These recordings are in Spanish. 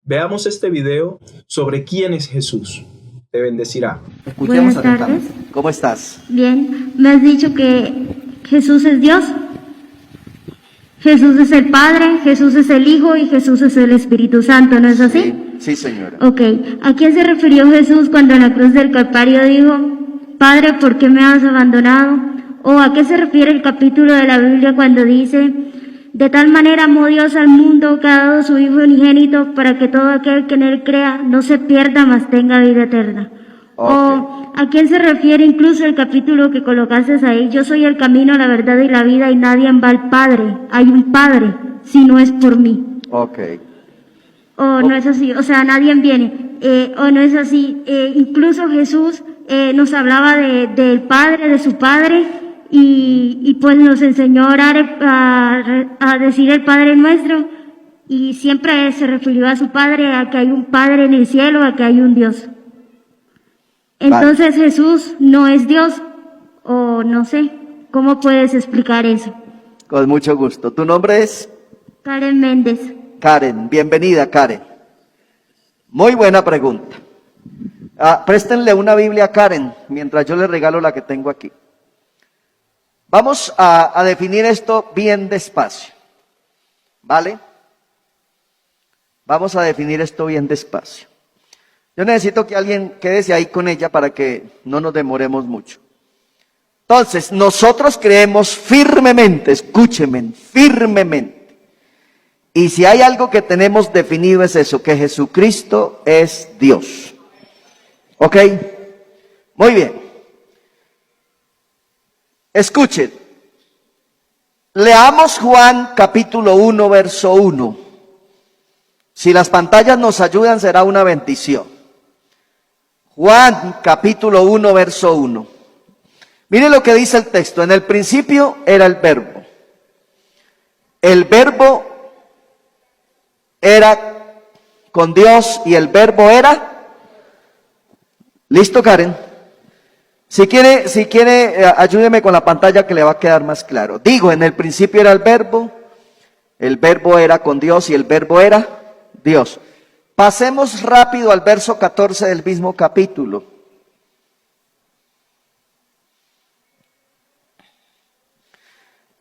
Veamos este video sobre quién es Jesús. Te bendecirá. Escuchemos Buenas tardes. atentamente. ¿Cómo estás? Bien, me has dicho que Jesús es Dios, Jesús es el Padre, Jesús es el Hijo y Jesús es el Espíritu Santo, ¿no es así? Sí, señora. Ok, ¿a quién se refirió Jesús cuando en la cruz del Calvario dijo, Padre, ¿por qué me has abandonado? ¿O a qué se refiere el capítulo de la Biblia cuando dice, de tal manera amó Dios al mundo que ha dado su Hijo unigénito para que todo aquel que en él crea no se pierda, mas tenga vida eterna? ¿O a quién se refiere incluso el capítulo que colocaste ahí? Yo soy el camino, la verdad y la vida y nadie va al Padre. Hay un Padre, si no es por mí. Ok. O no es así, o sea, nadie viene. O no es así. Incluso Jesús nos hablaba del Padre, de su Padre, y pues nos enseñó a orar, a decir el Padre Nuestro, y siempre se refirió a su Padre, a que hay un Padre en el cielo, a que hay un Dios. Entonces Jesús no es Dios, o no sé, ¿cómo puedes explicar eso? Con mucho gusto. ¿Tu nombre es? Karen Méndez. Karen. Bienvenida, Karen. Muy buena pregunta. Préstenle una Biblia a Karen, mientras yo le regalo la que tengo aquí. Vamos a definir esto bien despacio, ¿vale? Vamos a definir esto bien despacio. Yo necesito que alguien quédese ahí con ella para que no nos demoremos mucho. Entonces, nosotros creemos firmemente, escúchenme, firmemente. Y si hay algo que tenemos definido es eso, que Jesucristo es Dios. ¿Ok? Muy bien. Escuchen. Leamos Juan capítulo 1, verso 1. Si las pantallas nos ayudan, será una bendición. Juan capítulo 1, verso 1. Mire lo que dice el texto. En el principio era el verbo. El verbo era con Dios y el verbo era. ¿Listo, Karen? Si quiere, ayúdeme con la pantalla que le va a quedar más claro. Digo, en el principio era el verbo era con Dios y el verbo era Dios. Pasemos rápido al verso 14 del mismo capítulo.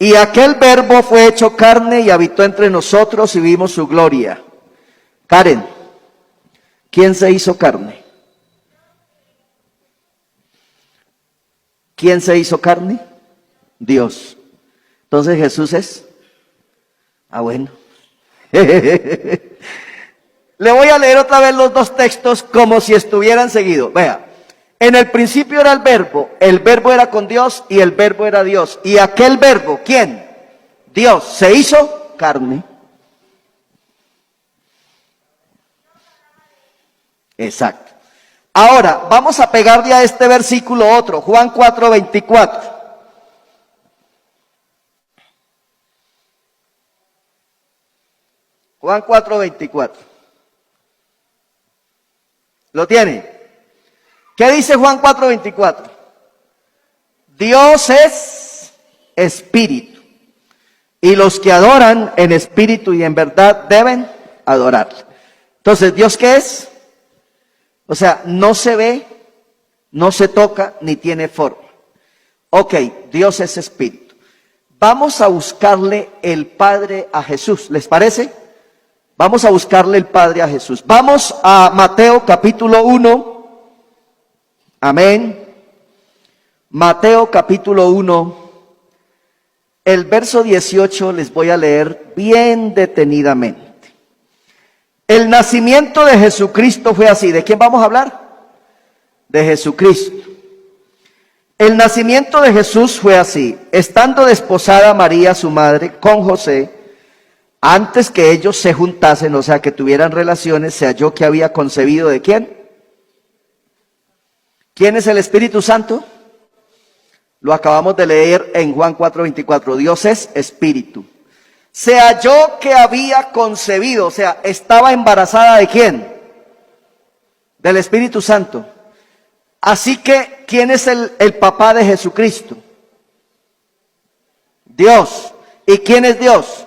Y aquel verbo fue hecho carne y habitó entre nosotros y vimos su gloria. Karen, ¿quién se hizo carne? ¿Quién se hizo carne? Dios. Entonces Jesús es. Bueno. Le voy a leer otra vez los dos textos como si estuvieran seguidos. Vea, en el principio era el verbo era con Dios y el verbo era Dios. Y aquel verbo, ¿quién? Dios, se hizo carne. Exacto. Ahora, vamos a pegarle a este versículo otro, Juan 4:24. Juan 4:24. ¿Lo tiene? ¿Qué dice Juan 4:24? Dios es espíritu, y los que adoran en espíritu y en verdad deben adorarle. Entonces, ¿Dios qué es? O sea, no se ve, no se toca, ni tiene forma. Ok, Dios es espíritu. Vamos a buscarle el Padre a Jesús, ¿les parece? Vamos a buscarle el Padre a Jesús. Vamos a Mateo capítulo 1. Amén. Mateo capítulo 1. El verso 18 les voy a leer bien detenidamente. El nacimiento de Jesucristo fue así. ¿De quién vamos a hablar? De Jesucristo. El nacimiento de Jesús fue así. Estando desposada María, su madre, con José, antes que ellos se juntasen, o sea, que tuvieran relaciones, se halló que había concebido ¿de quién? ¿Quién es el Espíritu Santo? Lo acabamos de leer en Juan 4:24. Dios es espíritu. Se halló que había concebido, o sea, estaba embarazada ¿de quién? Del Espíritu Santo. Así que, ¿quién es el papá de Jesucristo? Dios. ¿Y quién es Dios?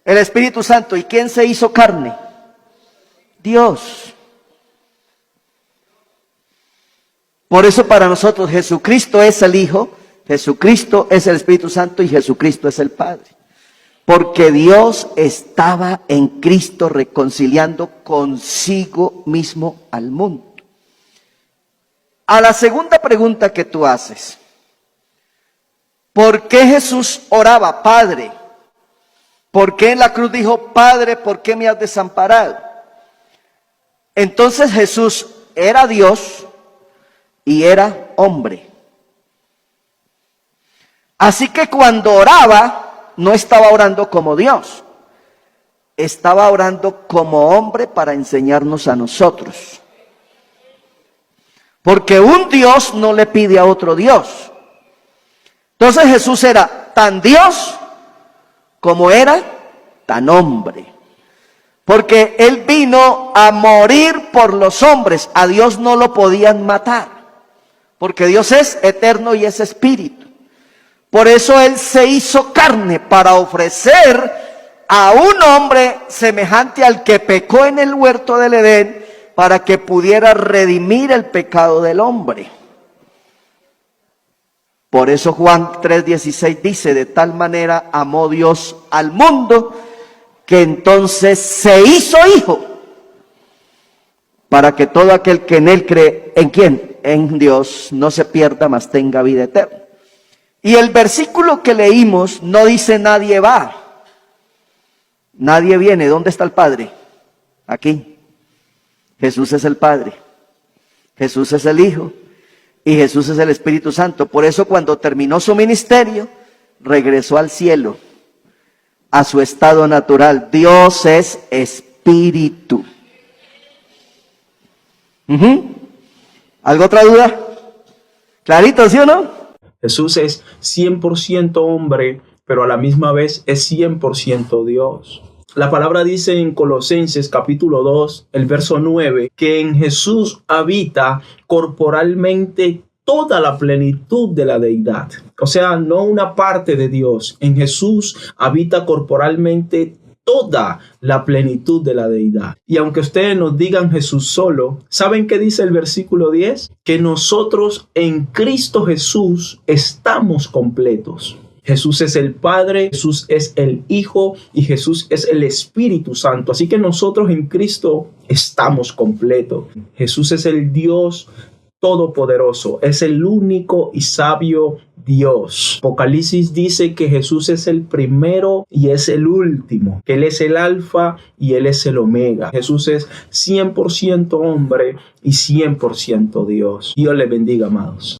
El Espíritu Santo. ¿Y quién se hizo carne? Dios. Por eso para nosotros Jesucristo es el Hijo, Jesucristo es el Espíritu Santo y Jesucristo es el Padre. Porque Dios estaba en Cristo reconciliando consigo mismo al mundo. A la segunda pregunta que tú haces, ¿por qué Jesús oraba, Padre? ¿Por qué en la cruz dijo, Padre, ¿por qué me has desamparado? Entonces Jesús era Dios y era hombre. Así que cuando oraba, no estaba orando como Dios, estaba orando como hombre para enseñarnos a nosotros. Porque un Dios no le pide a otro Dios. Entonces Jesús era tan Dios como era tan hombre. Porque Él vino a morir por los hombres. A Dios no lo podían matar. Porque Dios es eterno y es espíritu. Por eso Él se hizo carne para ofrecer a un hombre semejante al que pecó en el huerto del Edén, para que pudiera redimir el pecado del hombre. Por eso Juan 3:16 dice, de tal manera amó Dios al mundo, que entonces se hizo hijo, para que todo aquel que en Él cree, ¿en quién? En Dios, no se pierda, mas tenga vida eterna. Y el versículo que leímos no dice nadie va, nadie viene. ¿Dónde está el Padre? Aquí. Jesús es el Padre, Jesús es el Hijo y Jesús es el Espíritu Santo. Por eso cuando terminó su ministerio, regresó al cielo, a su estado natural. Dios es Espíritu. ¿Alguna otra duda? ¿Clarito, sí o no? Jesús es 100% hombre, pero a la misma vez es 100% Dios. La palabra dice en Colosenses capítulo 2, el verso 9, que en Jesús habita corporalmente toda la plenitud de la deidad. O sea, no una parte de Dios. En Jesús habita corporalmente toda la plenitud de la deidad. Y aunque ustedes nos digan Jesús solo, ¿saben qué dice el versículo 10? Que nosotros en Cristo Jesús estamos completos. Jesús es el Padre, Jesús es el Hijo y Jesús es el Espíritu Santo. Así que nosotros en Cristo estamos completos. Jesús es el Dios todopoderoso, es el único y sabio Dios. Apocalipsis dice que Jesús es el primero y es el último, que Él es el alfa y Él es el omega. Jesús es 100% hombre y 100% Dios. Dios les bendiga, amados.